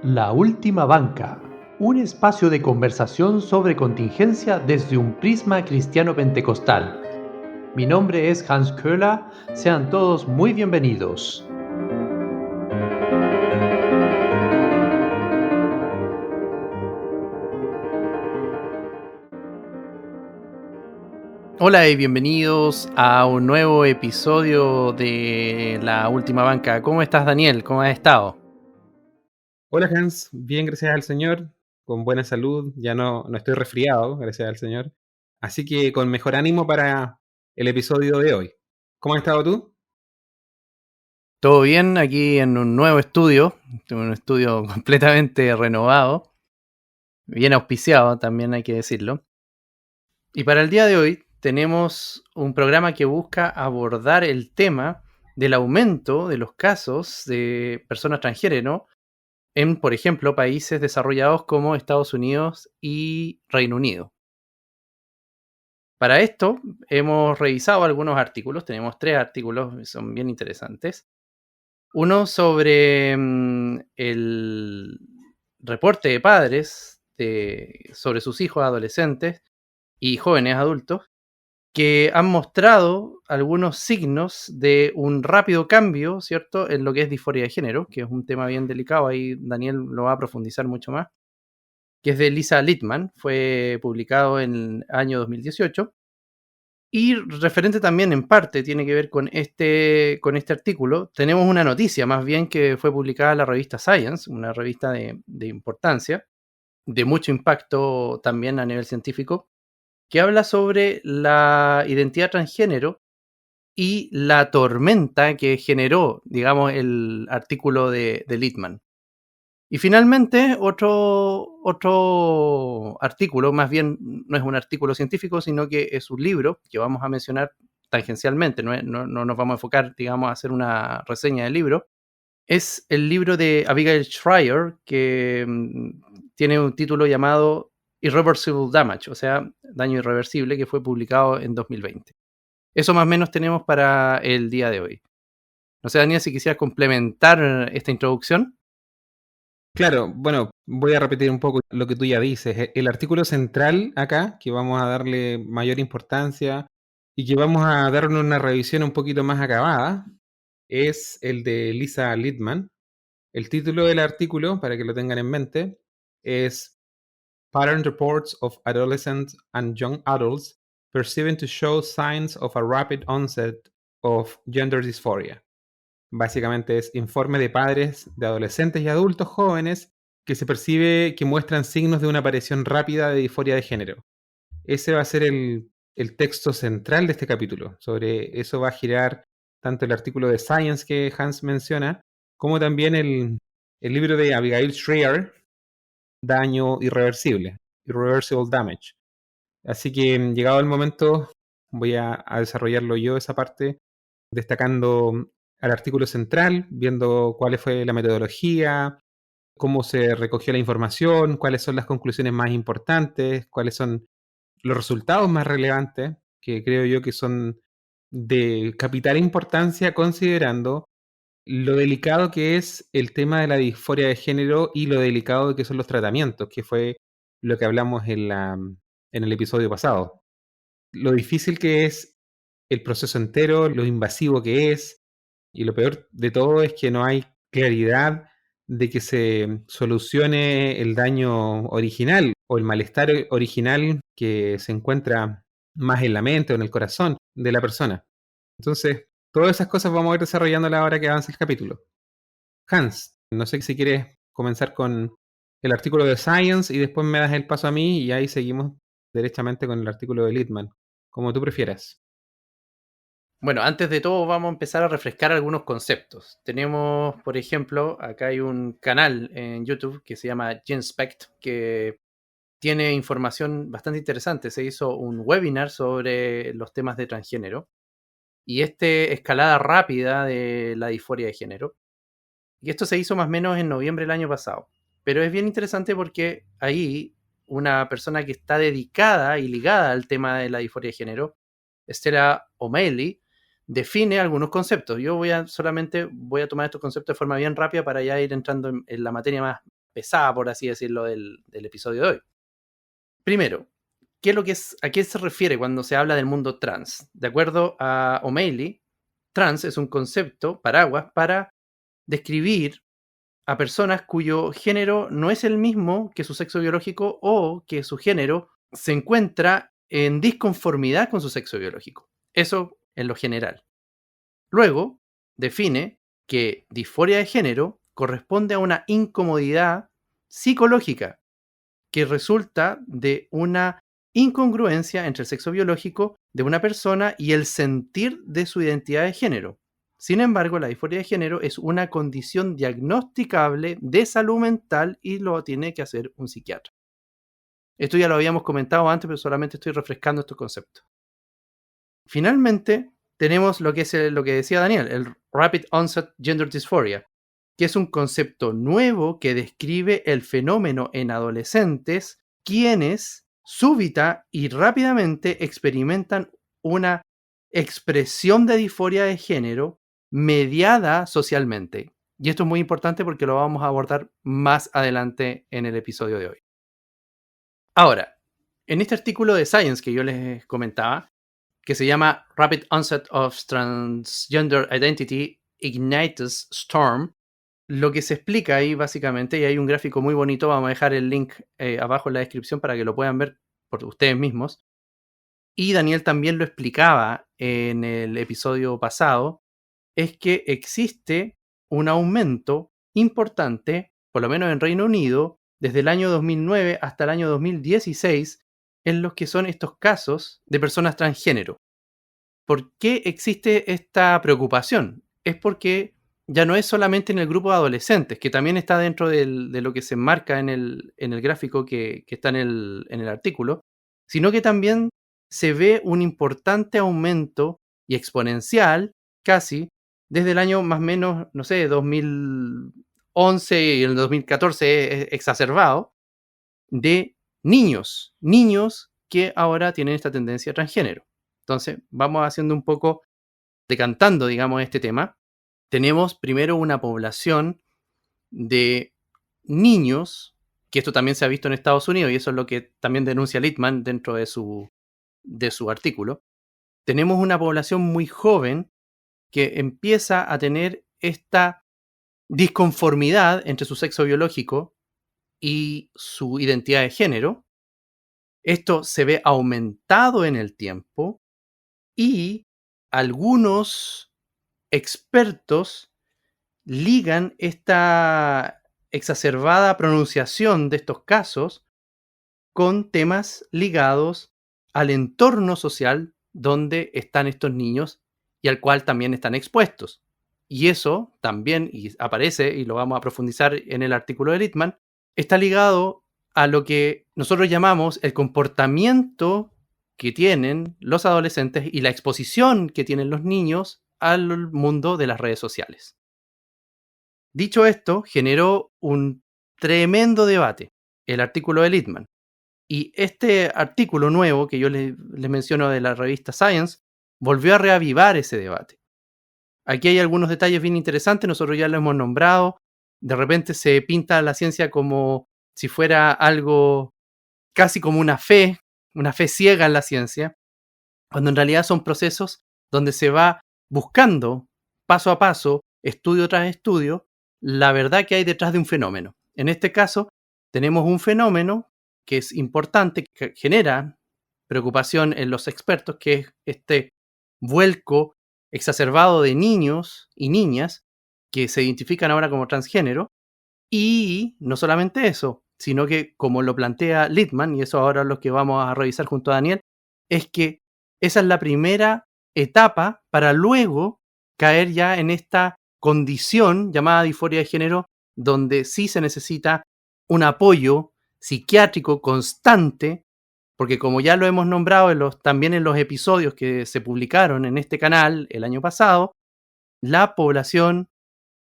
La Última Banca, un espacio de conversación sobre contingencia desde un prisma cristiano pentecostal. Mi nombre es Hans Köhler, sean todos muy bienvenidos. Hola y bienvenidos a un nuevo episodio de La Última Banca. ¿Cómo estás, Daniel? ¿Cómo has estado? Hola Hans, bien, gracias al Señor, con buena salud, ya no estoy resfriado, gracias al Señor. Así que con mejor ánimo para el episodio de hoy. ¿Cómo has estado tú? Todo bien aquí en un estudio completamente renovado, bien auspiciado también hay que decirlo. Y para el día de hoy tenemos un programa que busca abordar el tema del aumento de los casos de personas transgénero en, por ejemplo, países desarrollados como Estados Unidos y Reino Unido. Para esto hemos revisado algunos artículos, tenemos 3 artículos que son bien interesantes. Uno sobre el reporte de padres sobre sus hijos adolescentes y jóvenes adultos que han mostrado algunos signos de un rápido cambio, ¿cierto?, en lo que es disforia de género, que es un tema bien delicado, ahí Daniel lo va a profundizar mucho más, que es de Lisa Littman, fue publicado en el año 2018. Y referente también en parte tiene que ver con este artículo, tenemos una noticia más bien que fue publicada en la revista Science, una revista de importancia, de mucho impacto también a nivel científico, que habla sobre la identidad transgénero y la tormenta que generó, digamos, el artículo de Littman. Y finalmente, otro artículo, más bien no es un artículo científico, sino que es un libro que vamos a mencionar tangencialmente, no nos vamos a enfocar, digamos, a hacer una reseña del libro. Es el libro de Abigail Shrier, que tiene un título llamado Irreversible Damage, o sea, daño irreversible, que fue publicado en 2020. Eso más o menos tenemos para el día de hoy. No sé, Daniel, si quisieras complementar esta introducción. Claro, bueno, voy a repetir un poco lo que tú ya dices. El artículo central acá, que vamos a darle mayor importancia y que vamos a darle una revisión un poquito más acabada, es el de Lisa Littman. El título del artículo, para que lo tengan en mente, es Pattern reports of adolescents and young adults perceiving to show signs of a rapid onset of gender dysphoria. Básicamente es informe de padres de adolescentes y adultos jóvenes que se percibe que muestran signos de una aparición rápida de disforia de género. Ese va a ser el texto central de este capítulo. Sobre eso va a girar tanto el artículo de Science que Hans menciona, como también el libro de Abigail Shrier, Daño Irreversible, Irreversible Damage. Así que llegado el momento voy a desarrollarlo yo esa parte, destacando al artículo central, viendo cuál fue la metodología, cómo se recogió la información, cuáles son las conclusiones más importantes, cuáles son los resultados más relevantes, que creo yo que son de capital importancia considerando lo delicado que es el tema de la disforia de género y lo delicado que son los tratamientos, que fue lo que hablamos en el episodio pasado. Lo difícil que es el proceso entero, lo invasivo que es, y lo peor de todo es que no hay claridad de que se solucione el daño original o el malestar original que se encuentra más en la mente o en el corazón de la persona. Entonces, todas esas cosas vamos a ir desarrollándolas ahora que avanza el capítulo. Hans, no sé si quieres comenzar con el artículo de Science y después me das el paso a mí y ahí seguimos derechamente con el artículo de Littman, como tú prefieras. Bueno, antes de todo vamos a empezar a refrescar algunos conceptos. Tenemos, por ejemplo, acá hay un canal en YouTube que se llama GenSpect, que tiene información bastante interesante. Se hizo un webinar sobre los temas de transgénero y escalada rápida de la disforia de género. Y esto se hizo más o menos en noviembre del año pasado. Pero es bien interesante porque ahí una persona que está dedicada y ligada al tema de la disforia de género, Stella O'Malley, define algunos conceptos. Yo solamente voy a tomar estos conceptos de forma bien rápida para ya ir entrando en la materia más pesada, por así decirlo, del episodio de hoy. Primero, ¿a qué se refiere cuando se habla del mundo trans? De acuerdo a O'Malley, trans es un concepto paraguas para describir a personas cuyo género no es el mismo que su sexo biológico o que su género se encuentra en disconformidad con su sexo biológico. Eso en lo general. Luego, define que disforia de género corresponde a una incomodidad psicológica que resulta de una incongruencia entre el sexo biológico de una persona y el sentir de su identidad de género. Sin embargo, la disforia de género es una condición diagnosticable de salud mental y lo tiene que hacer un psiquiatra. Esto ya lo habíamos comentado antes, pero solamente estoy refrescando estos conceptos. Finalmente, tenemos lo que es lo que decía Daniel, el Rapid Onset Gender Dysphoria, que es un concepto nuevo que describe el fenómeno en adolescentes quienes súbita y rápidamente experimentan una expresión de disforia de género mediada socialmente. Y esto es muy importante porque lo vamos a abordar más adelante en el episodio de hoy. Ahora, en este artículo de Science que yo les comentaba, que se llama Rapid Onset of Transgender Identity Ignites Storm, lo que se explica ahí básicamente, y hay un gráfico muy bonito, vamos a dejar el link abajo en la descripción para que lo puedan ver por ustedes mismos, y Daniel también lo explicaba en el episodio pasado, es que existe un aumento importante, por lo menos en Reino Unido, desde el año 2009 hasta el año 2016, en los que son estos casos de personas transgénero. ¿Por qué existe esta preocupación? Es porque ya no es solamente en el grupo de adolescentes, que también está dentro de lo que se enmarca en el gráfico que está en el artículo, sino que también se ve un importante aumento y exponencial, casi, desde el año más o menos, no sé, 2011 y el 2014 exacerbado, de niños que ahora tienen esta tendencia transgénero. Entonces, vamos haciendo un poco, decantando, digamos, este tema. Tenemos primero una población de niños, que esto también se ha visto en Estados Unidos, y eso es lo que también denuncia Littman dentro de su artículo. Tenemos una población muy joven que empieza a tener esta disconformidad entre su sexo biológico y su identidad de género. Esto se ve aumentado en el tiempo y algunos expertos ligan esta exacerbada pronunciación de estos casos con temas ligados al entorno social donde están estos niños y al cual también están expuestos. Y eso también, y aparece, y lo vamos a profundizar en el artículo de Littman, está ligado a lo que nosotros llamamos el comportamiento que tienen los adolescentes y la exposición que tienen los niños al mundo de las redes sociales. Dicho esto, generó un tremendo debate, el artículo de Littman. Y este artículo nuevo que yo les menciono de la revista Science volvió a reavivar ese debate. Aquí hay algunos detalles bien interesantes, nosotros ya lo hemos nombrado. De repente se pinta la ciencia como si fuera algo casi como una fe ciega en la ciencia, cuando en realidad son procesos donde se va buscando paso a paso, estudio tras estudio, la verdad que hay detrás de un fenómeno. En este caso, tenemos un fenómeno que es importante, que genera preocupación en los expertos, que es este vuelco exacerbado de niños y niñas que se identifican ahora como transgénero. Y no solamente eso, sino que como lo plantea Littman, y eso ahora es lo que vamos a revisar junto a Daniel, es que esa es la primera etapa para luego caer ya en esta condición llamada disforia de género, donde sí se necesita un apoyo psiquiátrico constante, porque como ya lo hemos nombrado también en los episodios que se publicaron en este canal el año pasado, la población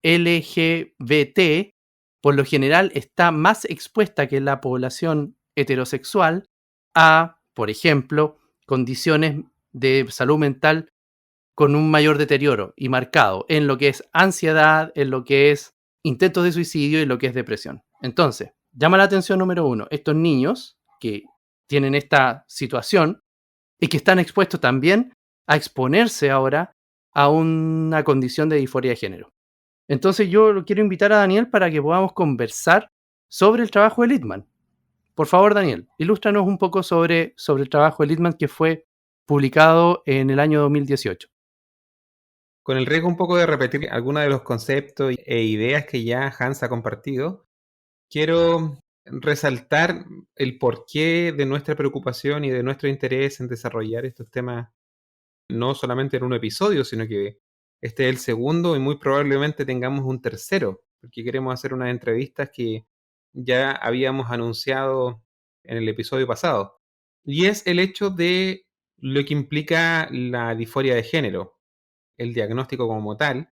LGBT por lo general está más expuesta que la población heterosexual a, por ejemplo, condiciones de salud mental con un mayor deterioro y marcado en lo que es ansiedad, en lo que es intentos de suicidio y lo que es depresión. Entonces, llama la atención número 1, estos niños que tienen esta situación y que están expuestos también a exponerse ahora a una condición de disforia de género. Entonces yo lo quiero invitar a Daniel para que podamos conversar sobre el trabajo de Littman. Por favor, Daniel, ilústranos un poco sobre el trabajo de Littman que fue publicado en el año 2018. Con el riesgo un poco de repetir algunos de los conceptos e ideas que ya Hans ha compartido, quiero resaltar el porqué de nuestra preocupación y de nuestro interés en desarrollar estos temas, no solamente en un episodio, sino que este es el segundo y muy probablemente tengamos un tercero, porque queremos hacer unas entrevistas que ya habíamos anunciado en el episodio pasado. Y es el hecho de lo que implica la disforia de género, el diagnóstico como tal.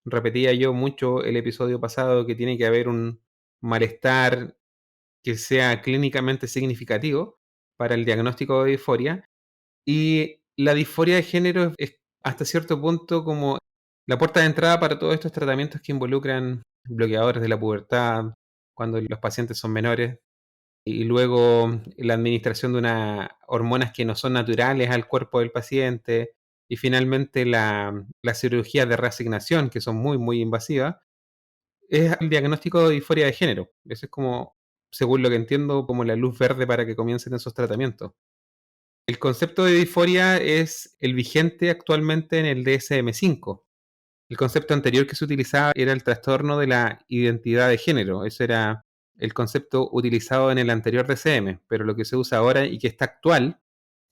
Repetía yo mucho el episodio pasado que tiene que haber un malestar que sea clínicamente significativo para el diagnóstico de disforia. Y la disforia de género es hasta cierto punto como la puerta de entrada para todos estos tratamientos que involucran bloqueadores de la pubertad, cuando los pacientes son menores, y luego la administración de unas hormonas que no son naturales al cuerpo del paciente, y finalmente las cirugías de reasignación, que son muy, muy invasivas, es el diagnóstico de disforia de género. Eso es como, según lo que entiendo, como la luz verde para que comiencen esos tratamientos. El concepto de disforia es el vigente actualmente en el DSM-5. El concepto anterior que se utilizaba era el trastorno de la identidad de género. Ese era el concepto utilizado en el anterior DSM, pero lo que se usa ahora y que está actual,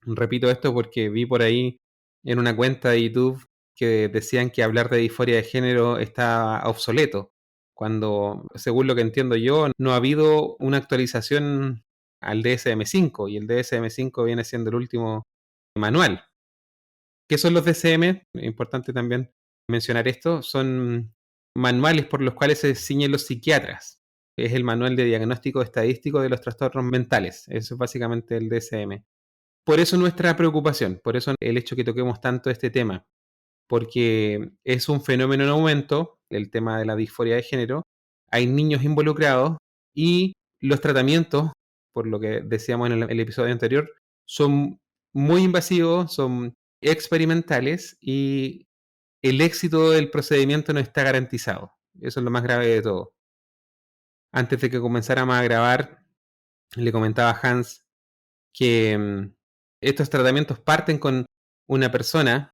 repito esto porque vi por ahí en una cuenta de YouTube que decían que hablar de disforia de género está obsoleto, cuando, según lo que entiendo yo, no ha habido una actualización al DSM-5 y el DSM-5 viene siendo el último manual. ¿Qué son los DSM? Importante también mencionar esto. Son manuales por los cuales se ciñen los psiquiatras. Es el manual de diagnóstico estadístico de los trastornos mentales. Eso es básicamente el DSM. Por eso nuestra preocupación, por eso el hecho que toquemos tanto este tema, porque es un fenómeno en aumento, el tema de la disforia de género, hay niños involucrados y los tratamientos, por lo que decíamos en el episodio anterior, son muy invasivos, son experimentales y el éxito del procedimiento no está garantizado. Eso es lo más grave de todo. Antes de que comenzáramos a grabar, le comentaba a Hans que estos tratamientos parten con una persona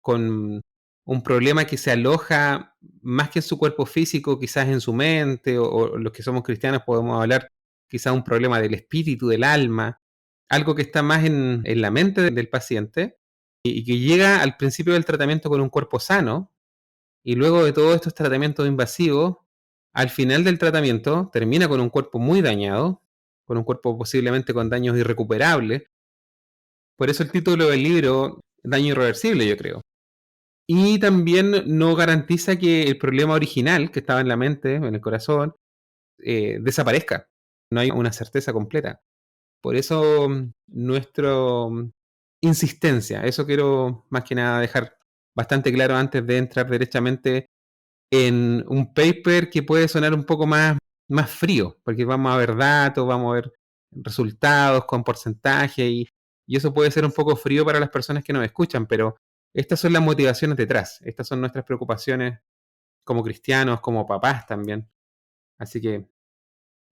con un problema que se aloja más que en su cuerpo físico, quizás en su mente, o los que somos cristianos podemos hablar quizás un problema del espíritu, del alma, algo que está más en la mente del paciente y que llega al principio del tratamiento con un cuerpo sano y luego de todos estos tratamientos invasivos, al final del tratamiento termina con un cuerpo muy dañado, con un cuerpo posiblemente con daños irrecuperables. Por eso el título del libro, Daño Irreversible, yo creo. Y también no garantiza que el problema original que estaba en la mente, en el corazón, desaparezca. No hay una certeza completa. Por eso nuestra insistencia, eso quiero más que nada dejar bastante claro antes de entrar derechamente en un paper que puede sonar un poco más frío, porque vamos a ver datos, vamos a ver resultados con porcentaje y eso puede ser un poco frío para las personas que nos escuchan, pero estas son las motivaciones detrás, estas son nuestras preocupaciones como cristianos, como papás también. Así que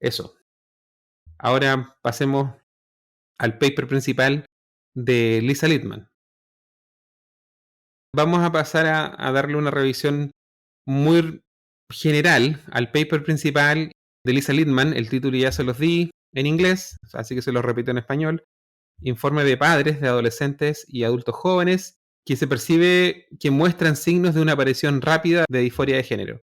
eso. Ahora pasemos al paper principal de Lisa Littman. Vamos a pasar a darle una revisión muy general al paper principal de Lisa Littman. El título ya se los di en inglés, así que se los repito en español. Informe de padres de adolescentes y adultos jóvenes que se percibe que muestran signos de una aparición rápida de disforia de género.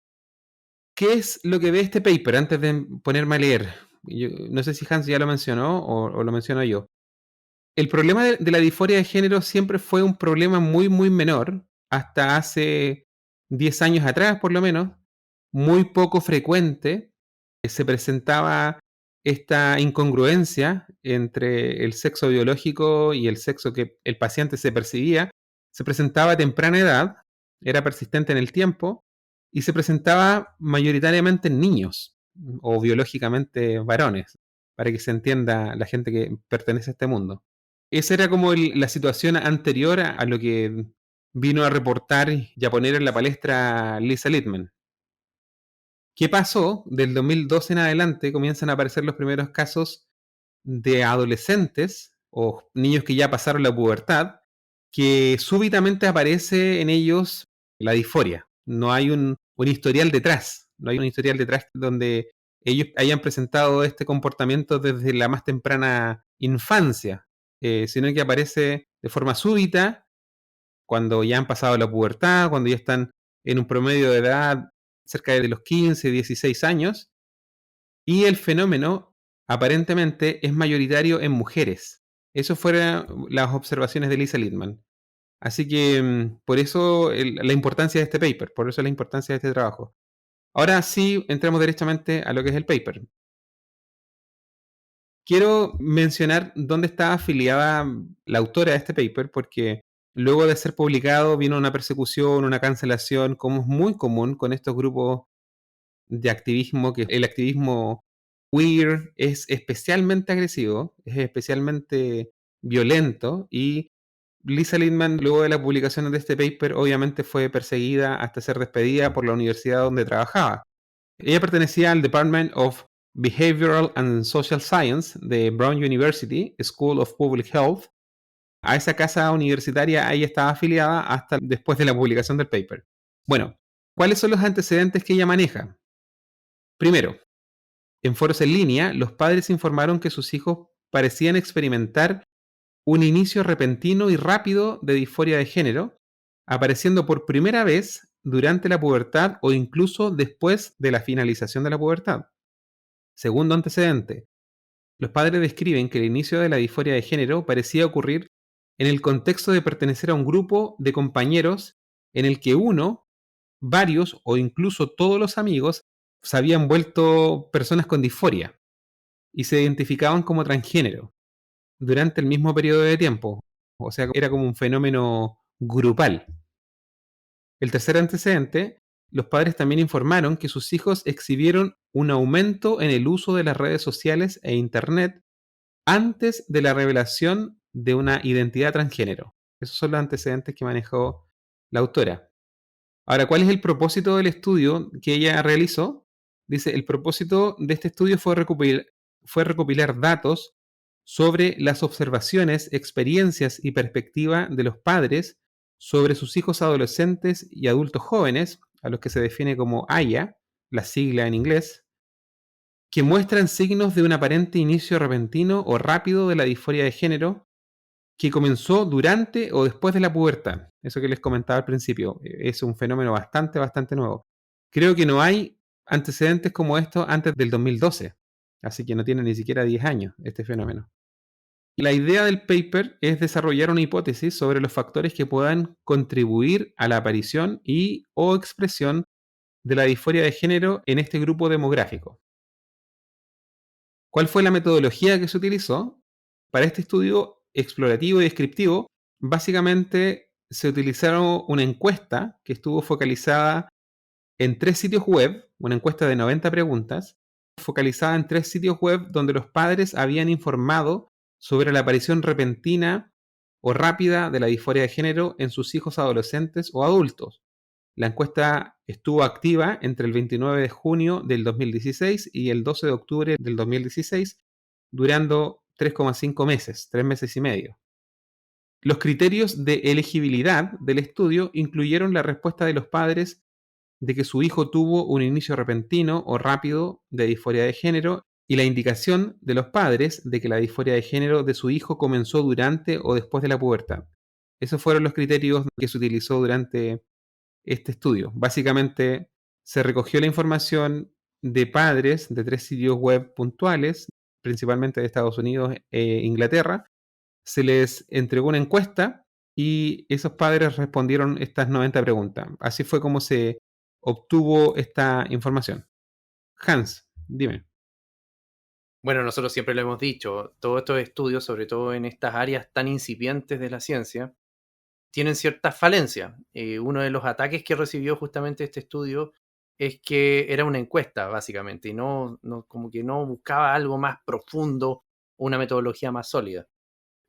¿Qué es lo que ve este paper antes de ponerme a leer? Yo, no sé si Hans ya lo mencionó o lo menciono yo. El problema de la disforia de género siempre fue un problema muy, muy menor, hasta hace 10 años atrás por lo menos, muy poco frecuente. Se presentaba esta incongruencia entre el sexo biológico y el sexo que el paciente se percibía. Se presentaba a temprana edad, era persistente en el tiempo y se presentaba mayoritariamente en niños. o biológicamente varones, para que se entienda la gente que pertenece a este mundo. Esa era como la situación anterior a lo que vino a reportar y a poner en la palestra Lisa Littman. ¿Qué pasó? Del 2012 en adelante comienzan a aparecer los primeros casos de adolescentes o niños que ya pasaron la pubertad, que súbitamente aparece en ellos la disforia. No hay un historial detrás, no hay un historial detrás donde ellos hayan presentado este comportamiento desde la más temprana infancia, sino que aparece de forma súbita cuando ya han pasado la pubertad, cuando ya están en un promedio de edad cerca de los 15, 16 años, y el fenómeno aparentemente es mayoritario en mujeres. Eso fueron las observaciones de Lisa Littman. Así que por eso la importancia de este paper, por eso la importancia de este trabajo. Ahora sí, entramos directamente a lo que es el paper. Quiero mencionar dónde está afiliada la autora de este paper, porque luego de ser publicado vino una persecución, una cancelación, como es muy común con estos grupos de activismo, que el activismo queer es especialmente agresivo, es especialmente violento, y Lisa Littman, luego de la publicación de este paper, obviamente fue perseguida hasta ser despedida por la universidad donde trabajaba. Ella pertenecía al Department of Behavioral and Social Science de Brown University School of Public Health. A esa casa universitaria ella estaba afiliada hasta después de la publicación del paper. Bueno, ¿cuáles son los antecedentes que ella maneja? Primero, en foros en línea, los padres informaron que sus hijos parecían experimentar un inicio repentino y rápido de disforia de género, apareciendo por primera vez durante la pubertad o incluso después de la finalización de la pubertad. Segundo antecedente, los padres describen que el inicio de la disforia de género parecía ocurrir en el contexto de pertenecer a un grupo de compañeros en el que uno, varios o incluso todos los amigos se habían vuelto personas con disforia y se identificaban como transgénero durante el mismo periodo de tiempo. O sea, era como un fenómeno grupal. El tercer antecedente, los padres también informaron que sus hijos exhibieron un aumento en el uso de las redes sociales e Internet antes de la revelación de una identidad transgénero. Esos son los antecedentes que manejó la autora. Ahora, ¿cuál es el propósito del estudio que ella realizó? Dice, el propósito de este estudio fue recopilar datos sobre las observaciones, experiencias y perspectiva de los padres sobre sus hijos adolescentes y adultos jóvenes, a los que se define como AYA, la sigla en inglés, que muestran signos de un aparente inicio repentino o rápido de la disforia de género que comenzó durante o después de la pubertad. Eso que les comentaba al principio, es un fenómeno bastante nuevo. Creo que no hay antecedentes como estos antes del 2012, así que no tiene ni siquiera 10 años este fenómeno. La idea del paper es desarrollar una hipótesis sobre los factores que puedan contribuir a la aparición y o expresión de la disforia de género en este grupo demográfico. ¿Cuál fue la metodología que se utilizó? Para este estudio explorativo y descriptivo, básicamente se utilizaron una encuesta que estuvo focalizada en 3 sitios web, una encuesta de 90 preguntas, focalizada en 3 sitios web donde los padres habían informado sobre la aparición repentina o rápida de la disforia de género en sus hijos adolescentes o adultos. La encuesta estuvo activa entre el 29 de junio del 2016 y el 12 de octubre del 2016, durando 3,5 meses, 3 meses y medio. Los criterios de elegibilidad del estudio incluyeron la respuesta de los padres de que su hijo tuvo un inicio repentino o rápido de disforia de género y la indicación de los padres de que la disforia de género de su hijo comenzó durante o después de la pubertad. Esos fueron los criterios que se utilizó durante este estudio. Básicamente se recogió la información de padres de 3 sitios web puntuales, principalmente de Estados Unidos e Inglaterra. Se les entregó una encuesta y esos padres respondieron estas 90 preguntas. Así fue como se obtuvo esta información. Hans, dime. Bueno, nosotros siempre lo hemos dicho, todos estos estudios, sobre todo en estas áreas tan incipientes de la ciencia, tienen ciertas falencias. Uno de los ataques que recibió justamente este estudio es que era una encuesta, básicamente, y como que no buscaba algo más profundo, una metodología más sólida.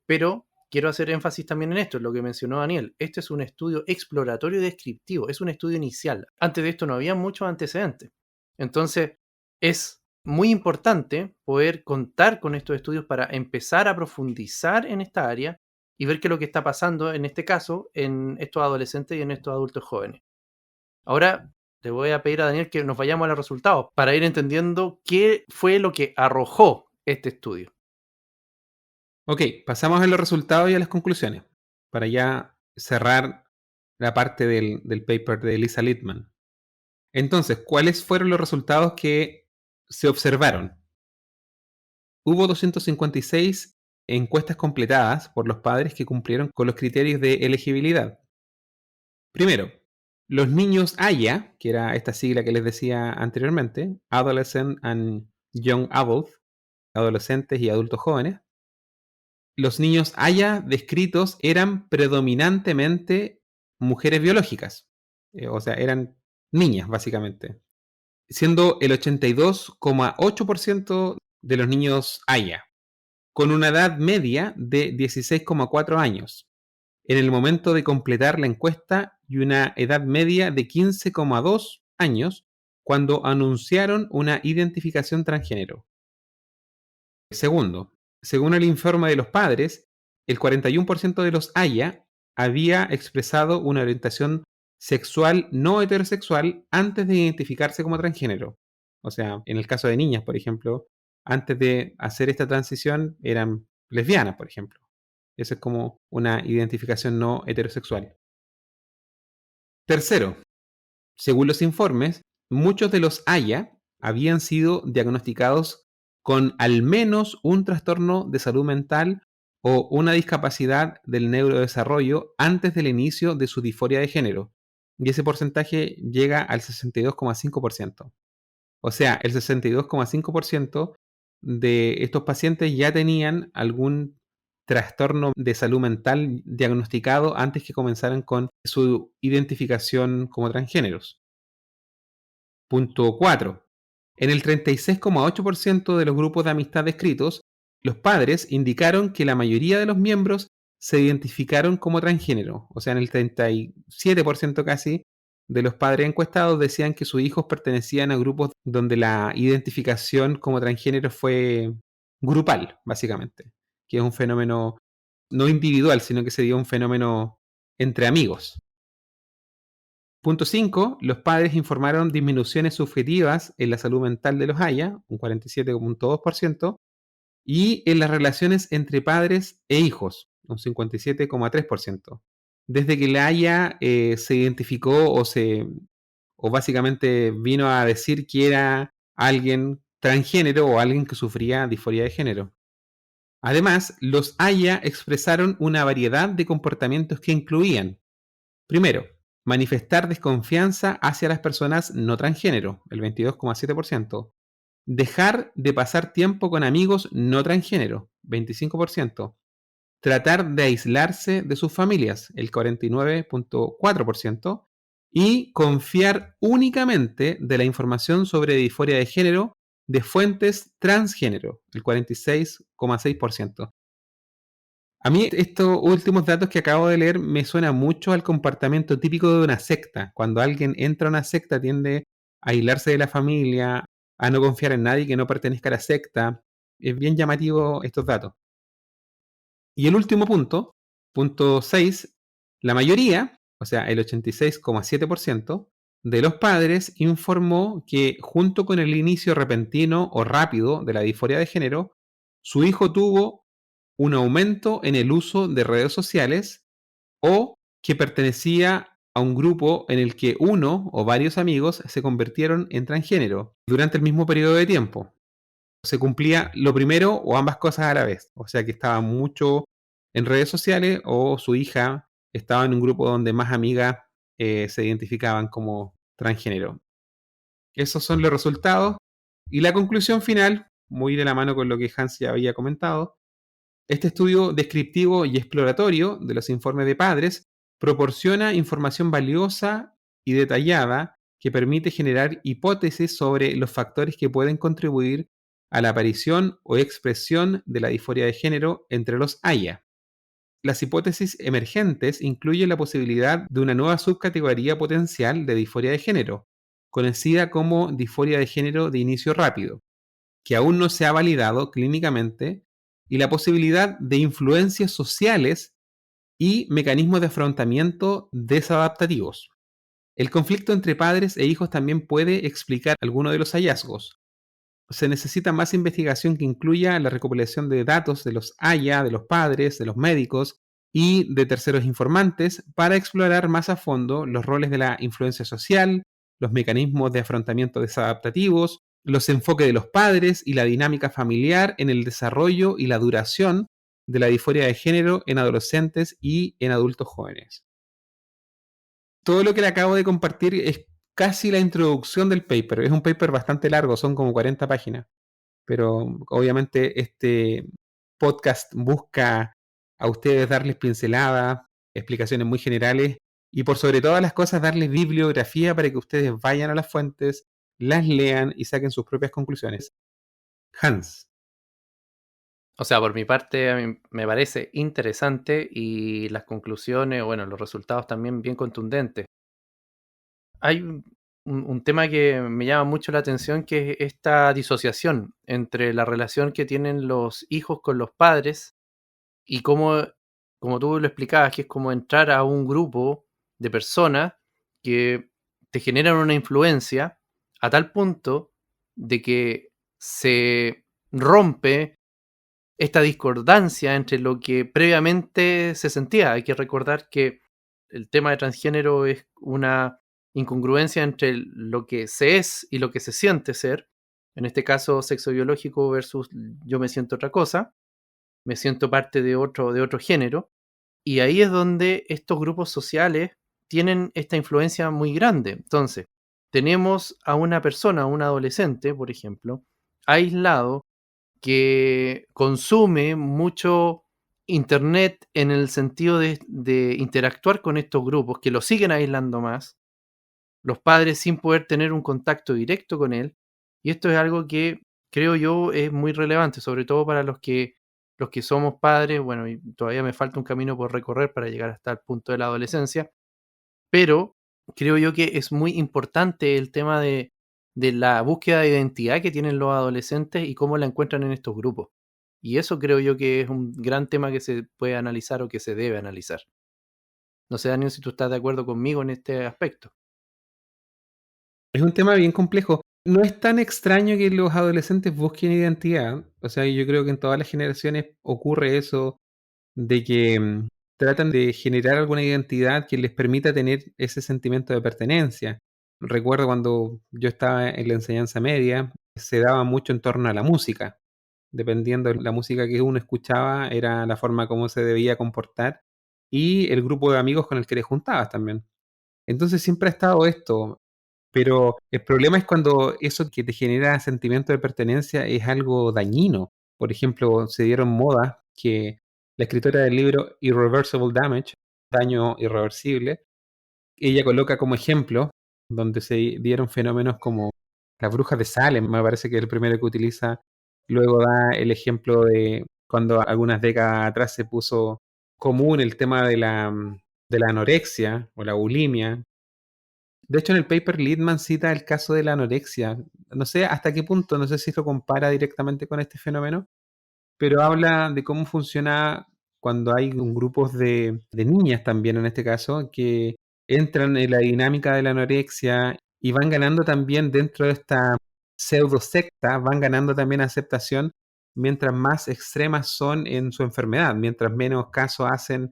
Pero quiero hacer énfasis también en esto, en lo que mencionó Daniel. Este es un estudio exploratorio y descriptivo, es un estudio inicial. Antes de esto no había muchos antecedentes. Entonces, es muy importante poder contar con estos estudios para empezar a profundizar en esta área y ver qué es lo que está pasando, en este caso, en estos adolescentes y en estos adultos jóvenes. Ahora le voy a pedir a Daniel que nos vayamos a los resultados para ir entendiendo qué fue lo que arrojó este estudio. Ok, pasamos a los resultados y a las conclusiones, para ya cerrar la parte del paper de Lisa Littman. Entonces, ¿cuáles fueron los resultados que se observaron? Hubo 256 encuestas completadas por los padres que cumplieron con los criterios de elegibilidad. Primero, los niños AYA, que era esta sigla que les decía anteriormente, Adolescent and Young Adult, adolescentes y adultos jóvenes. Los niños AYA descritos eran predominantemente mujeres biológicas, o sea, eran niñas básicamente, siendo el 82,8% de los niños AYA, con una edad media de 16,4 años en el momento de completar la encuesta y una edad media de 15,2 años cuando anunciaron una identificación transgénero. Segundo, según el informe de los padres, el 41% de los AYA había expresado una orientación sexual no heterosexual antes de identificarse como transgénero. O sea, en el caso de niñas, por ejemplo, antes de hacer esta transición eran lesbianas, por ejemplo. Eso es como una identificación no heterosexual. Tercero, según los informes, muchos de los AYA habían sido diagnosticados con al menos un trastorno de salud mental o una discapacidad del neurodesarrollo antes del inicio de su disforia de género. Y ese porcentaje llega al 62,5%. O sea, el 62,5% de estos pacientes ya tenían algún trastorno de salud mental diagnosticado antes que comenzaran con su identificación como transgéneros. Punto 4. En el 36,8% de los grupos de amistad descritos, los padres indicaron que la mayoría de los miembros se identificaron como transgénero. O sea, en el 37% casi de los padres encuestados decían que sus hijos pertenecían a grupos donde la identificación como transgénero fue grupal, básicamente, que es un fenómeno no individual, sino que se dio un fenómeno entre amigos. Punto 5. Los padres informaron disminuciones subjetivas en la salud mental de los AYA, un 47,2%, y en las relaciones entre padres e hijos, un 57,3%. Desde que la AYA se identificó o básicamente vino a decir que era alguien transgénero o alguien que sufría disforia de género. Además, los AYA expresaron una variedad de comportamientos que incluían, primero, manifestar desconfianza hacia las personas no transgénero, el 22,7%. Dejar de pasar tiempo con amigos no transgénero, 25%. Tratar de aislarse de sus familias, el 49,4%. Y confiar únicamente de la información sobre disforia de género de fuentes transgénero, el 46,6%. A mí estos últimos datos que acabo de leer me suena mucho al comportamiento típico de una secta. Cuando alguien entra a una secta tiende a aislarse de la familia, a no confiar en nadie que no pertenezca a la secta. Es bien llamativo estos datos. Y el último punto, punto 6, la mayoría, o sea, el 86,7% de los padres informó que junto con el inicio repentino o rápido de la disforia de género, su hijo tuvo un aumento en el uso de redes sociales o que pertenecía a un grupo en el que uno o varios amigos se convirtieron en transgénero durante el mismo periodo de tiempo. Se cumplía lo primero o ambas cosas a la vez. O sea que estaba mucho en redes sociales o su hija estaba en un grupo donde más amigas se identificaban como transgénero. Esos son los resultados. Y la conclusión final, muy de la mano con lo que Hans ya había comentado, este estudio descriptivo y exploratorio de los informes de padres proporciona información valiosa y detallada que permite generar hipótesis sobre los factores que pueden contribuir a la aparición o expresión de la disforia de género entre los Aya. Las hipótesis emergentes incluyen la posibilidad de una nueva subcategoría potencial de disforia de género, conocida como disforia de género de inicio rápido, que aún no se ha validado clínicamente, y la posibilidad de influencias sociales y mecanismos de afrontamiento desadaptativos. El conflicto entre padres e hijos también puede explicar algunos de los hallazgos. Se necesita más investigación que incluya la recopilación de datos de los Aya, de los padres, de los médicos y de terceros informantes para explorar más a fondo los roles de la influencia social, los mecanismos de afrontamiento desadaptativos, los enfoques de los padres y la dinámica familiar en el desarrollo y la duración de la disforia de género en adolescentes y en adultos jóvenes. Todo lo que le acabo de compartir es casi la introducción del paper. Es un paper bastante largo, son como 40 páginas. Pero obviamente este podcast busca a ustedes darles pinceladas, explicaciones muy generales y por sobre todas las cosas darles bibliografía para que ustedes vayan a las fuentes, las lean y saquen sus propias conclusiones. Hans. O sea, por mi parte, a mí me parece interesante y las conclusiones, bueno, los resultados también bien contundentes. Hay un tema que me llama mucho la atención, que es esta disociación entre la relación que tienen los hijos con los padres y cómo, como tú lo explicabas, que es como entrar a un grupo de personas que te generan una influencia a tal punto de que se rompe esta discordancia entre lo que previamente se sentía. Hay que recordar que el tema de transgénero es una incongruencia entre lo que se es y lo que se siente ser. En este caso, sexo biológico versus yo me siento otra cosa, me siento parte de otro género. Y ahí es donde estos grupos sociales tienen esta influencia muy grande. Entonces, tenemos a una persona, a un adolescente, por ejemplo, aislado, que consume mucho internet en el sentido de interactuar con estos grupos, que lo siguen aislando más, los padres sin poder tener un contacto directo con él, y esto es algo que creo yo es muy relevante, sobre todo para los que somos padres. Bueno, y todavía me falta un camino por recorrer para llegar hasta el punto de la adolescencia, pero creo yo que es muy importante el tema de la búsqueda de identidad que tienen los adolescentes y cómo la encuentran en estos grupos. Y eso creo yo que es un gran tema que se puede analizar o que se debe analizar. No sé, Daniel, si tú estás de acuerdo conmigo en este aspecto. Es un tema bien complejo. No es tan extraño que los adolescentes busquen identidad. O sea, yo creo que en todas las generaciones ocurre eso de que tratan de generar alguna identidad que les permita tener ese sentimiento de pertenencia. Recuerdo cuando yo estaba en la enseñanza media, se daba mucho en torno a la música. Dependiendo de la música que uno escuchaba, era la forma como se debía comportar y el grupo de amigos con el que te juntabas también. Entonces siempre ha estado esto, pero el problema es cuando eso que te genera sentimiento de pertenencia es algo dañino. Por ejemplo, se dieron modas que la escritora del libro Irreversible Damage, Daño Irreversible, ella coloca como ejemplo, donde se dieron fenómenos como las brujas de Salem, me parece que es el primero que utiliza. Luego da el ejemplo de cuando algunas décadas atrás se puso común el tema de la anorexia o la bulimia. De hecho, en el paper Littman cita el caso de la anorexia. No sé hasta qué punto, no sé si lo compara directamente con este fenómeno, pero habla de cómo funciona cuando hay un grupos de niñas también en este caso, que entran en la dinámica de la anorexia y van ganando también dentro de esta pseudo secta, van ganando también aceptación mientras más extremas son en su enfermedad, mientras menos caso hacen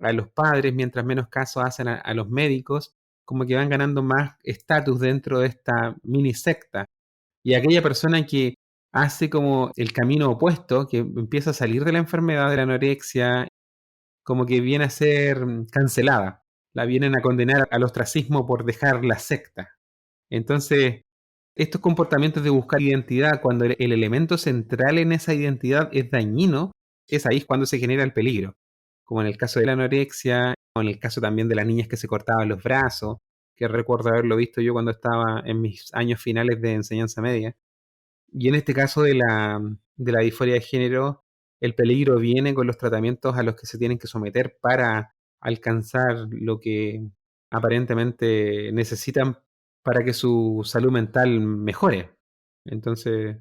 a los padres, mientras menos caso hacen a los médicos, como que van ganando más estatus dentro de esta mini secta. Y aquella persona que hace como el camino opuesto, que empieza a salir de la enfermedad de la anorexia, como que viene a ser cancelada. La vienen a condenar al ostracismo por dejar la secta. Entonces, estos comportamientos de buscar identidad, cuando el elemento central en esa identidad es dañino, es ahí cuando se genera el peligro. Como en el caso de la anorexia, o en el caso también de las niñas que se cortaban los brazos, que recuerdo haberlo visto yo cuando estaba en mis años finales de enseñanza media. Y en este caso de la disforia de género, el peligro viene con los tratamientos a los que se tienen que someter para alcanzar lo que aparentemente necesitan para que su salud mental mejore. Entonces,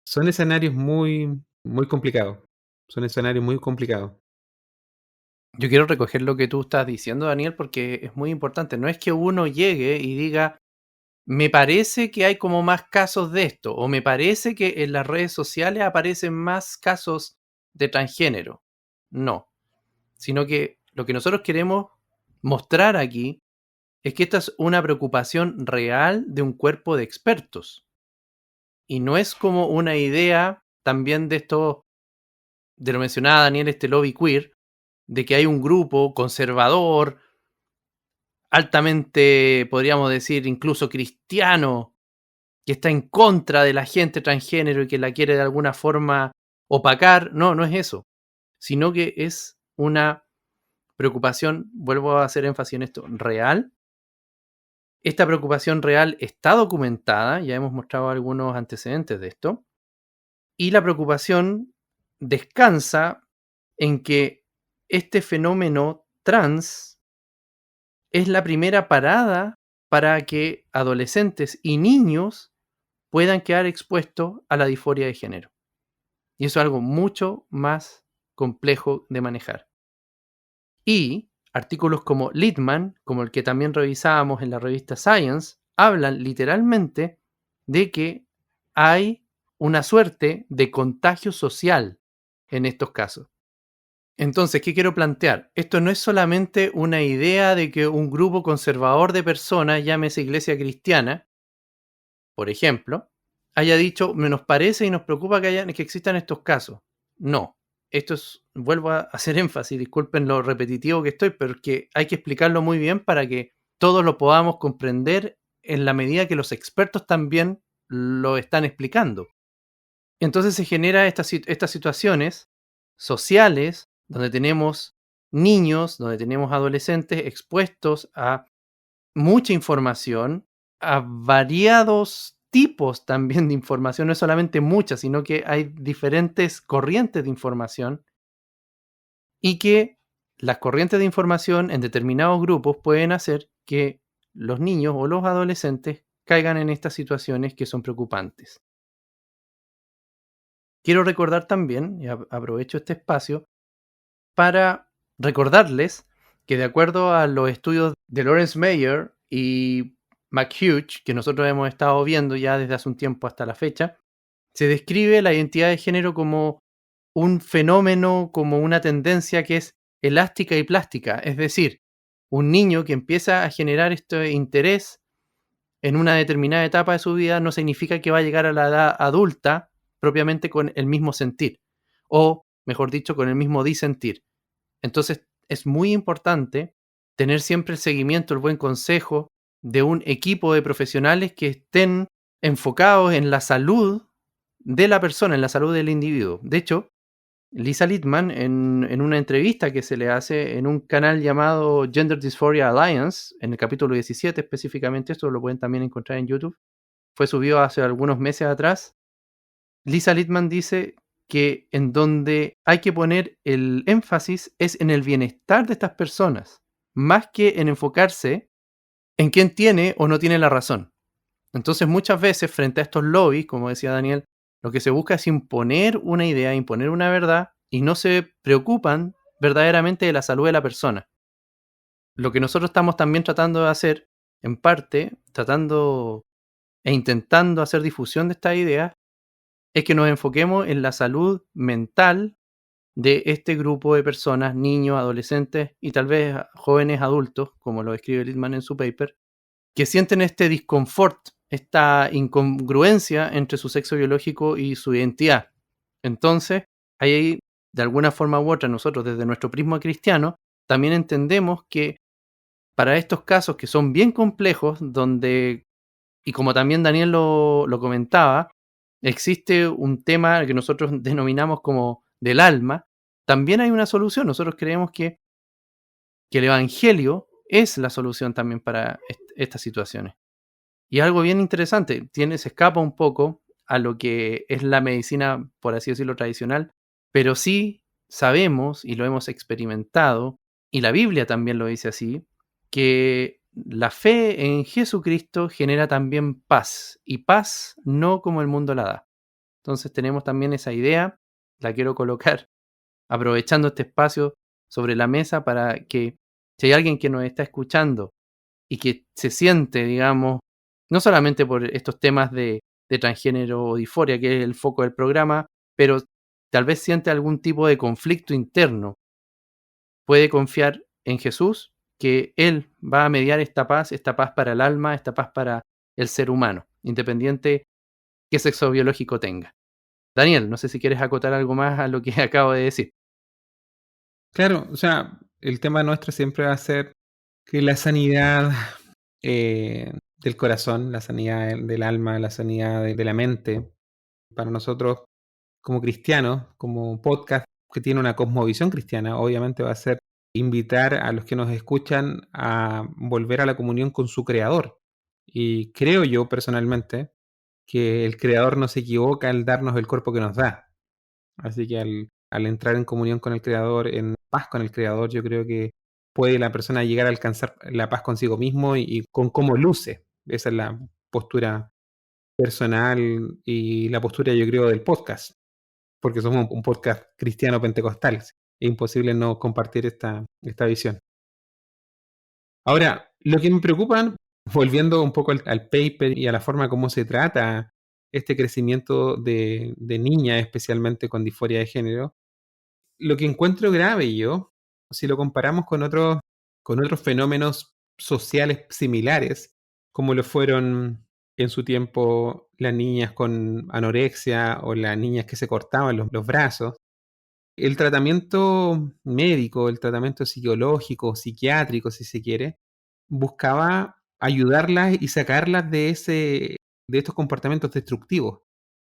son escenarios muy complicados. Son escenarios muy complicados. Yo quiero recoger lo que tú estás diciendo, Daniel, porque es muy importante. No es que uno llegue y diga, me parece que hay como más casos de esto, o me parece que en las redes sociales aparecen más casos de transgénero. No, sino que lo que nosotros queremos mostrar aquí es que esta es una preocupación real de un cuerpo de expertos. Y no es como una idea también de esto, de lo mencionaba Daniel, este lobby queer, de que hay un grupo conservador, altamente, podríamos decir, incluso cristiano, que está en contra de la gente transgénero y que la quiere de alguna forma opacar. No, no es eso, sino que es una preocupación, vuelvo a hacer énfasis en esto, real. Esta preocupación real está documentada, ya hemos mostrado algunos antecedentes de esto, y la preocupación descansa en que este fenómeno trans es la primera parada para que adolescentes y niños puedan quedar expuestos a la disforia de género. Y eso es algo mucho más complejo de manejar. Y artículos como Littman, como el que también revisábamos en la revista Science, hablan literalmente de que hay una suerte de contagio social en estos casos. Entonces, ¿qué quiero plantear? Esto no es solamente una idea de que un grupo conservador de personas, llámese Iglesia Cristiana, por ejemplo, haya dicho, nos parece y nos preocupa que existan estos casos. No, esto es, vuelvo a hacer énfasis, disculpen lo repetitivo que estoy, pero que hay que explicarlo muy bien para que todos lo podamos comprender en la medida que los expertos también lo están explicando. Entonces se generan estas situaciones sociales donde tenemos niños, donde tenemos adolescentes expuestos a mucha información, a variados tipos también de información, no es solamente mucha, sino que hay diferentes corrientes de información y que las corrientes de información en determinados grupos pueden hacer que los niños o los adolescentes caigan en estas situaciones que son preocupantes. Quiero recordar también, y aprovecho este espacio, para recordarles que de acuerdo a los estudios de Lawrence Mayer y McHugh, que nosotros hemos estado viendo ya desde hace un tiempo hasta la fecha, se describe la identidad de género como un fenómeno, como una tendencia que es elástica y plástica. Es decir, un niño que empieza a generar este interés en una determinada etapa de su vida no significa que va a llegar a la edad adulta propiamente con el mismo sentir, o mejor dicho, con el mismo disentir. Entonces, es muy importante tener siempre el seguimiento, el buen consejo de un equipo de profesionales que estén enfocados en la salud de la persona, en la salud del individuo. De hecho, Lisa Littman, en una entrevista que se le hace en un canal llamado Gender Dysphoria Alliance, en el capítulo 17 específicamente, esto lo pueden también encontrar en YouTube, fue subido hace algunos meses atrás. Lisa Littman dice que en donde hay que poner el énfasis es en el bienestar de estas personas, más que en enfocarse en quién tiene o no tiene la razón. Entonces, muchas veces, frente a estos lobbies, como decía Daniel, lo que se busca es imponer una idea, imponer una verdad, y no se preocupan verdaderamente de la salud de la persona. Lo que nosotros estamos también tratando de hacer, en parte, tratando e intentando hacer difusión de esta idea, es que nos enfoquemos en la salud mental de este grupo de personas, niños, adolescentes y tal vez jóvenes adultos, como lo escribe Littman en su paper, que sienten este disconfort, esta incongruencia entre su sexo biológico y su identidad. Entonces, ahí, de alguna forma u otra, nosotros desde nuestro prisma cristiano, también entendemos que para estos casos que son bien complejos, donde, y como también Daniel lo comentaba, existe un tema que nosotros denominamos como del alma, también hay una solución. Nosotros creemos que el Evangelio es la solución también para estas situaciones. Y algo bien interesante, se escapa un poco a lo que es la medicina, por así decirlo, tradicional, pero sí sabemos y lo hemos experimentado, y la Biblia también lo dice así, que la fe en Jesucristo genera también paz, y paz no como el mundo la da. Entonces tenemos también esa idea, la quiero colocar aprovechando este espacio sobre la mesa para que si hay alguien que nos está escuchando y que se siente, digamos, no solamente por estos temas de transgénero o disforia, que es el foco del programa, pero tal vez siente algún tipo de conflicto interno, puede confiar en Jesús, que Él va a mediar esta paz para el alma, esta paz para el ser humano, independiente qué sexo biológico tenga. Daniel, no sé si quieres acotar algo más a lo que acabo de decir. Claro, o sea, el tema nuestro siempre va a ser que la sanidad del corazón, la sanidad del alma, la sanidad de la mente, para nosotros como cristianos, como podcast que tiene una cosmovisión cristiana, obviamente va a ser invitar a los que nos escuchan a volver a la comunión con su creador. Y creo yo personalmente que el creador no se equivoca al darnos el cuerpo que nos da. Así que al entrar en comunión con el creador, en paz con el creador, yo creo que puede la persona llegar a alcanzar la paz consigo mismo y con cómo luce. Esa es la postura personal y la postura, yo creo, del podcast, porque somos un podcast cristiano pentecostal. Es imposible no compartir esta visión. Ahora, lo que me preocupa, volviendo un poco al paper y a la forma como se trata este crecimiento de niñas, especialmente con disforia de género, lo que encuentro grave yo, si lo comparamos con otros fenómenos sociales similares, como lo fueron en su tiempo las niñas con anorexia o las niñas que se cortaban los brazos, el tratamiento médico, el tratamiento psicológico, psiquiátrico, si se quiere, buscaba ayudarlas y sacarlas de estos comportamientos destructivos.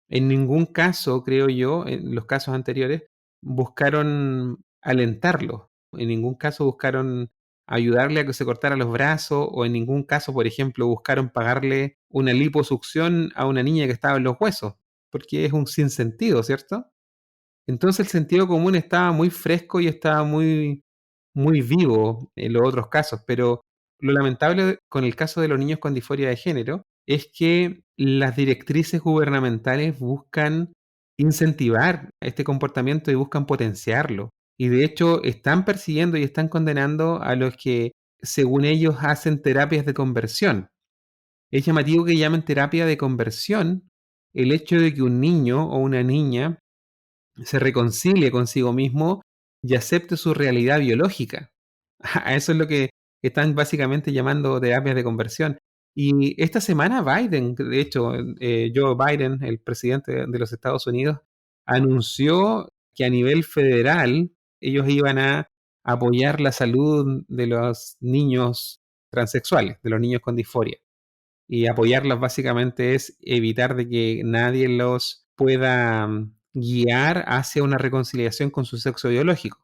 En ningún caso, creo yo, en los casos anteriores, buscaron alentarlo. En ningún caso buscaron ayudarle a que se cortara los brazos o en ningún caso, por ejemplo, buscaron pagarle una liposucción a una niña que estaba en los huesos, porque es un sinsentido, ¿cierto? Entonces el sentido común estaba muy fresco y estaba muy, muy vivo en los otros casos, pero lo lamentable con el caso de los niños con disforia de género es que las directrices gubernamentales buscan incentivar este comportamiento y buscan potenciarlo. Y de hecho están persiguiendo y están condenando a los que, según ellos, hacen terapias de conversión. Es llamativo que llamen terapia de conversión el hecho de que un niño o una niña se reconcilie consigo mismo y acepte su realidad biológica. A eso es lo que están básicamente llamando terapias de conversión. Y esta semana Biden, de hecho, Joe Biden, el presidente de los Estados Unidos, anunció que a nivel federal ellos iban a apoyar la salud de los niños transexuales, de los niños con disforia. Y apoyarlas básicamente es evitar de que nadie los pueda guiar hacia una reconciliación con su sexo biológico,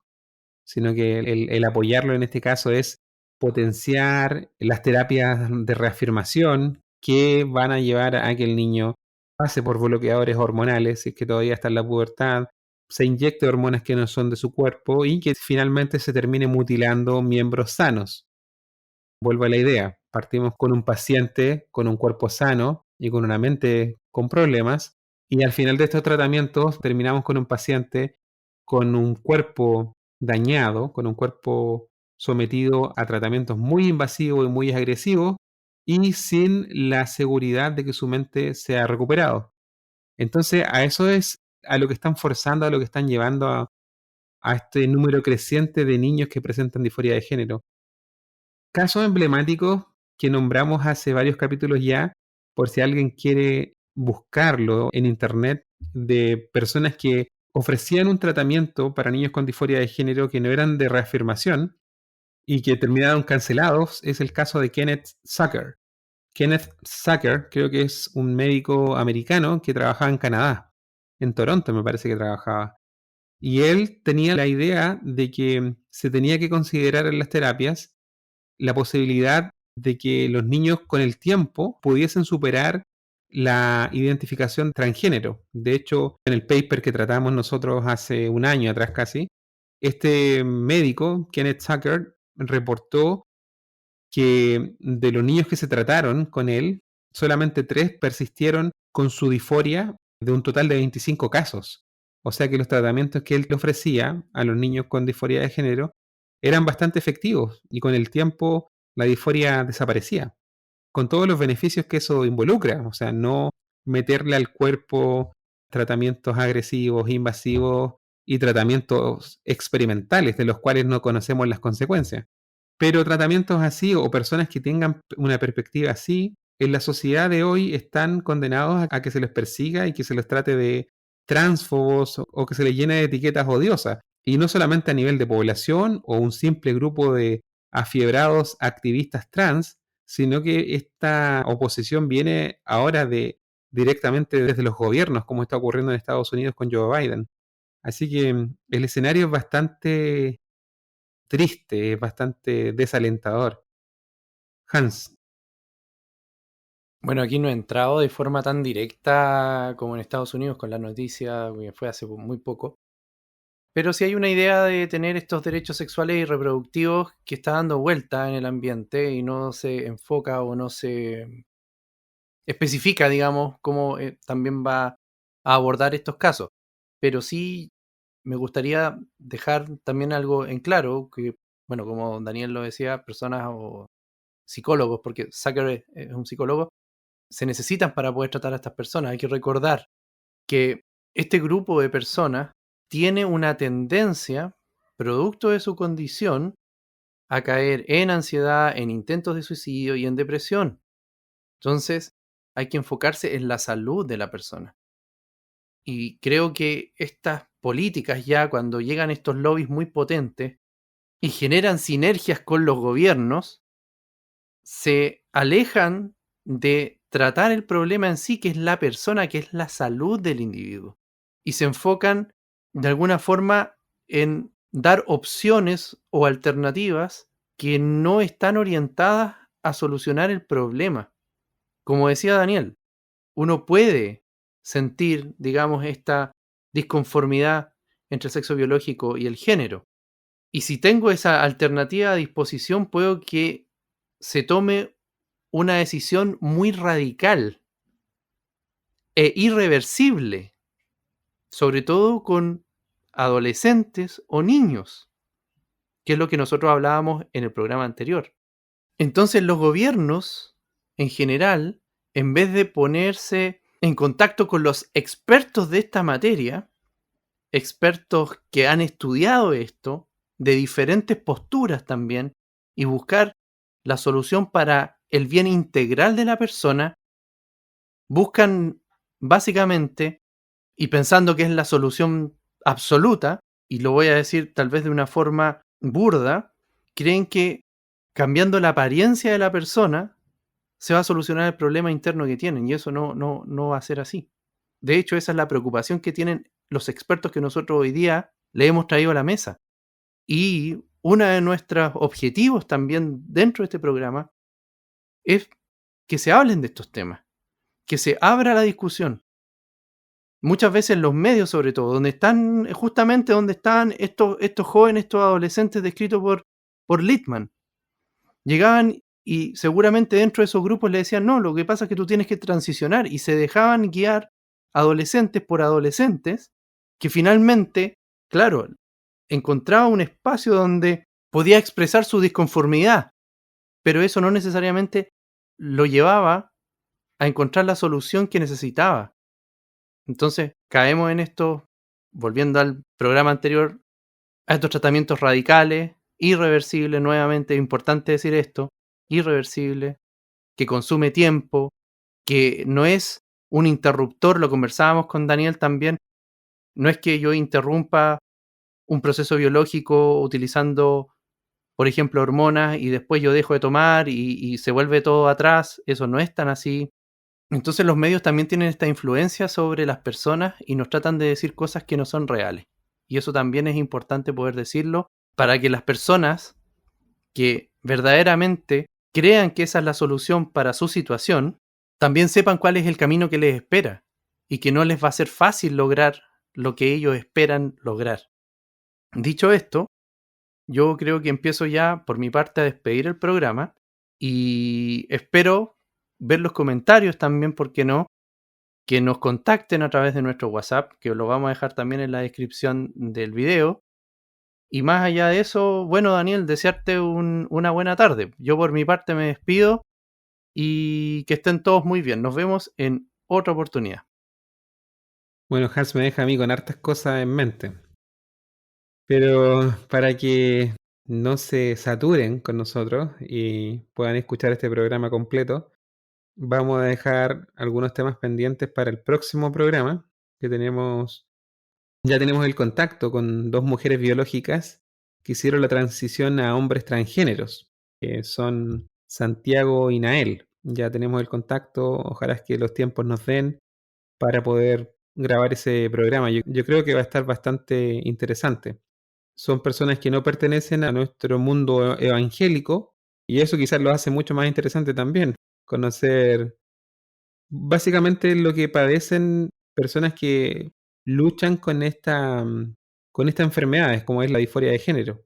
sino que el apoyarlo en este caso es potenciar las terapias de reafirmación que van a llevar a que el niño pase por bloqueadores hormonales, si es que todavía está en la pubertad, se inyecte hormonas que no son de su cuerpo y que finalmente se termine mutilando miembros sanos. Vuelvo a la idea, partimos con un paciente con un cuerpo sano y con una mente con problemas, y al final de estos tratamientos terminamos con un paciente con un cuerpo dañado, con un cuerpo sometido a tratamientos muy invasivos y muy agresivos y sin la seguridad de que su mente se ha recuperado. Entonces, a eso es a lo que están forzando, a lo que están llevando a este número creciente de niños que presentan disforia de género. Casos emblemáticos que nombramos hace varios capítulos ya, por si alguien quiere buscarlo en internet, de personas que ofrecían un tratamiento para niños con disforia de género que no eran de reafirmación y que terminaron cancelados, es el caso de Kenneth Zucker. Kenneth Zucker creo que es un médico americano que trabajaba en Canadá, en Toronto me parece que trabajaba. Y él tenía la idea de que se tenía que considerar en las terapias la posibilidad de que los niños con el tiempo pudiesen superar la identificación transgénero. De hecho, en el paper que tratamos nosotros hace un año atrás casi, este médico, Kenneth Tucker, reportó que de los niños que se trataron con él, solamente 3 persistieron con su disforia de un total de 25 casos. O sea que los tratamientos que él ofrecía a los niños con disforia de género eran bastante efectivos y con el tiempo la disforia desaparecía, con todos los beneficios que eso involucra. O sea, no meterle al cuerpo tratamientos agresivos, invasivos y tratamientos experimentales de los cuales no conocemos las consecuencias. Pero tratamientos así o personas que tengan una perspectiva así, en la sociedad de hoy están condenados a que se les persiga y que se les trate de transfobos o que se les llene de etiquetas odiosas. Y no solamente a nivel de población o un simple grupo de afiebrados activistas trans, sino que esta oposición viene ahora directamente desde los gobiernos, como está ocurriendo en Estados Unidos con Joe Biden. Así que el escenario es bastante triste, es bastante desalentador. Hans. Bueno, aquí no he entrado de forma tan directa como en Estados Unidos con la noticia, que fue hace muy poco. Pero sí hay una idea de tener estos derechos sexuales y reproductivos que está dando vuelta en el ambiente y no se enfoca o no se especifica, digamos, cómo también va a abordar estos casos. Pero sí me gustaría dejar también algo en claro, que, bueno, como Daniel lo decía, personas o psicólogos, porque Zucker es un psicólogo, se necesitan para poder tratar a estas personas. Hay que recordar que este grupo de personas tiene una tendencia, producto de su condición, a caer en ansiedad, en intentos de suicidio y en depresión. Entonces, hay que enfocarse en la salud de la persona. Y creo que estas políticas ya, cuando llegan estos lobbies muy potentes y generan sinergias con los gobiernos, se alejan de tratar el problema en sí, que es la persona, que es la salud del individuo. Y se enfocan de alguna forma en dar opciones o alternativas que no están orientadas a solucionar el problema. Como decía Daniel, uno puede sentir, digamos, esta disconformidad entre el sexo biológico y el género. Y si tengo esa alternativa a disposición, puedo que se tome una decisión muy radical e irreversible, sobre todo con adolescentes o niños, que es lo que nosotros hablábamos en el programa anterior. Entonces los gobiernos, en general, en vez de ponerse en contacto con los expertos de esta materia, expertos que han estudiado esto, de diferentes posturas también, y buscar la solución para el bien integral de la persona, buscan básicamente, y pensando que es la solución absoluta, y lo voy a decir tal vez de una forma burda, creen que cambiando la apariencia de la persona se va a solucionar el problema interno que tienen, y eso no va a ser así. De hecho, esa es la preocupación que tienen los expertos que nosotros hoy día le hemos traído a la mesa. Y uno de nuestros objetivos también dentro de este programa es que se hablen de estos temas, que se abra la discusión. Muchas veces los medios, sobre todo, donde están, justamente donde están estos jóvenes, estos adolescentes descritos por Littman, llegaban y seguramente dentro de esos grupos le decían, no, lo que pasa es que tú tienes que transicionar, y se dejaban guiar adolescentes por adolescentes que finalmente, claro, encontraba un espacio donde podía expresar su disconformidad, pero eso no necesariamente lo llevaba a encontrar la solución que necesitaba. Entonces, caemos en esto, volviendo al programa anterior, a estos tratamientos radicales, irreversibles, nuevamente, es importante decir esto, irreversible, que consume tiempo, que no es un interruptor, lo conversábamos con Daniel también, no es que yo interrumpa un proceso biológico utilizando, por ejemplo, hormonas y después yo dejo de tomar y se vuelve todo atrás, eso no es tan así. Entonces los medios también tienen esta influencia sobre las personas y nos tratan de decir cosas que no son reales. Y eso también es importante poder decirlo para que las personas que verdaderamente crean que esa es la solución para su situación, también sepan cuál es el camino que les espera y que no les va a ser fácil lograr lo que ellos esperan lograr. Dicho esto, yo creo que empiezo ya por mi parte a despedir el programa y espero ver los comentarios también, ¿por qué no? Que nos contacten a través de nuestro WhatsApp, que lo vamos a dejar también en la descripción del video. Y más allá de eso, bueno, Daniel, desearte una buena tarde. Yo por mi parte me despido y que estén todos muy bien. Nos vemos en otra oportunidad. Bueno, Hans me deja a mí con hartas cosas en mente. Pero para que no se saturen con nosotros y puedan escuchar este programa completo, vamos a dejar algunos temas pendientes para el próximo programa, que ya tenemos el contacto con dos mujeres biológicas que hicieron la transición a hombres transgéneros, que son Santiago y Nael. Ya tenemos el contacto, ojalá es que los tiempos nos den para poder grabar ese programa. Yo creo que va a estar bastante interesante. Son personas que no pertenecen a nuestro mundo evangélico y eso quizás lo hace mucho más interesante también, conocer básicamente lo que padecen personas que luchan con estas enfermedades, como es la disforia de género.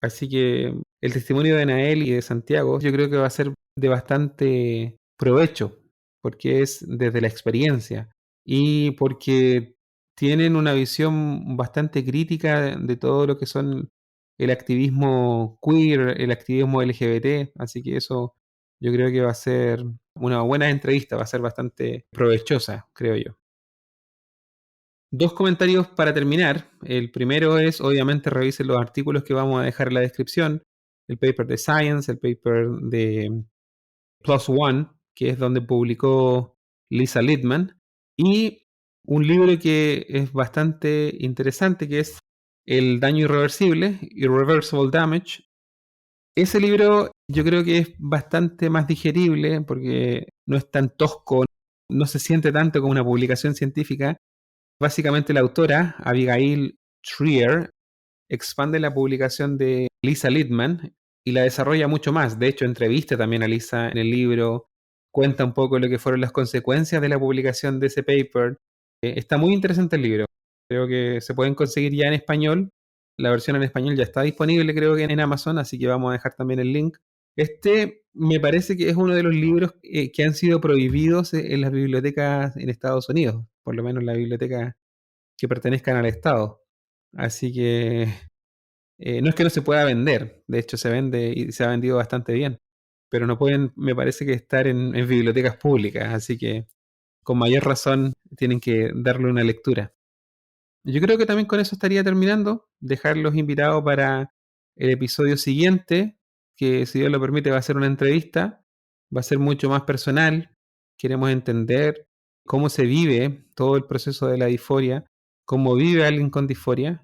Así que el testimonio de Nael y de Santiago yo creo que va a ser de bastante provecho, porque es desde la experiencia y porque tienen una visión bastante crítica de todo lo que son el activismo queer, el activismo LGBT, así que eso yo creo que va a ser una buena entrevista, va a ser bastante provechosa, creo yo. Dos comentarios para terminar. El primero es, obviamente, revisen los artículos que vamos a dejar en la descripción. El paper de Science, el paper de Plus One, que es donde publicó Lisa Littman, y un libro que es bastante interesante, que es El daño irreversible, Irreversible Damage. Ese libro yo creo que es bastante más digerible porque no es tan tosco, no se siente tanto como una publicación científica. Básicamente la autora, Abigail Shrier, expande la publicación de Lisa Littman y la desarrolla mucho más. De hecho, entrevista también a Lisa en el libro, cuenta un poco lo que fueron las consecuencias de la publicación de ese paper. Está muy interesante el libro. Creo que se pueden conseguir ya en español. La versión en español ya está disponible, creo que en Amazon, así que vamos a dejar también el link. Este me parece que es uno de los libros que han sido prohibidos en las bibliotecas en Estados Unidos, por lo menos las bibliotecas que pertenezcan al Estado. Así que no es que no se pueda vender, de hecho se vende y se ha vendido bastante bien, pero no pueden, me parece que estar en bibliotecas públicas, así que con mayor razón tienen que darle una lectura. Yo creo que también con eso estaría terminando, dejarlos invitados para el episodio siguiente, que si Dios lo permite va a ser una entrevista, va a ser mucho más personal, queremos entender cómo se vive todo el proceso de la disforia, cómo vive alguien con disforia,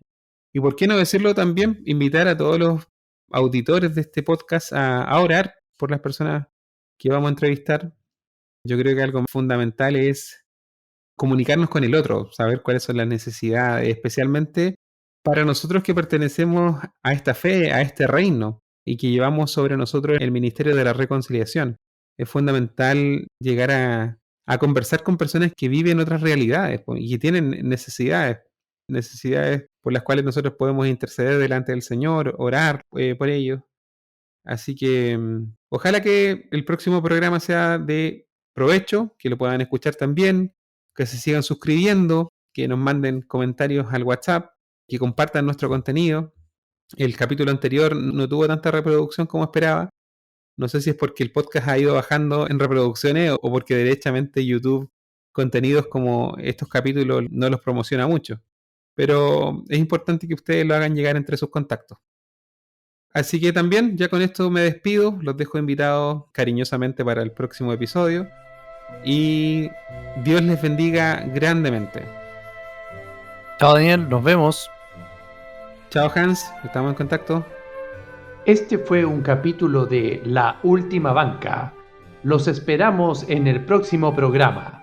y por qué no decirlo también, invitar a todos los auditores de este podcast a orar por las personas que vamos a entrevistar. Yo creo que algo fundamental es comunicarnos con el otro, saber cuáles son las necesidades, especialmente para nosotros que pertenecemos a esta fe, a este reino, y que llevamos sobre nosotros el ministerio de la reconciliación. Es fundamental llegar a conversar con personas que viven otras realidades y que tienen necesidades por las cuales nosotros podemos interceder delante del Señor, orar por ellos. Así que ojalá que el próximo programa sea de provecho, que lo puedan escuchar también, que se sigan suscribiendo, que nos manden comentarios al WhatsApp, que compartan nuestro contenido. El capítulo anterior no tuvo tanta reproducción como esperaba. No sé si es porque el podcast ha ido bajando en reproducciones o porque derechamente YouTube contenidos como estos capítulos no los promociona mucho. Pero es importante que ustedes lo hagan llegar entre sus contactos. Así que también, ya con esto me despido, los dejo invitados cariñosamente para el próximo episodio y Dios les bendiga grandemente. Chao Daniel, nos vemos. Chao Hans, estamos en contacto. Este fue un capítulo de La Última Banca. Los esperamos en el próximo programa.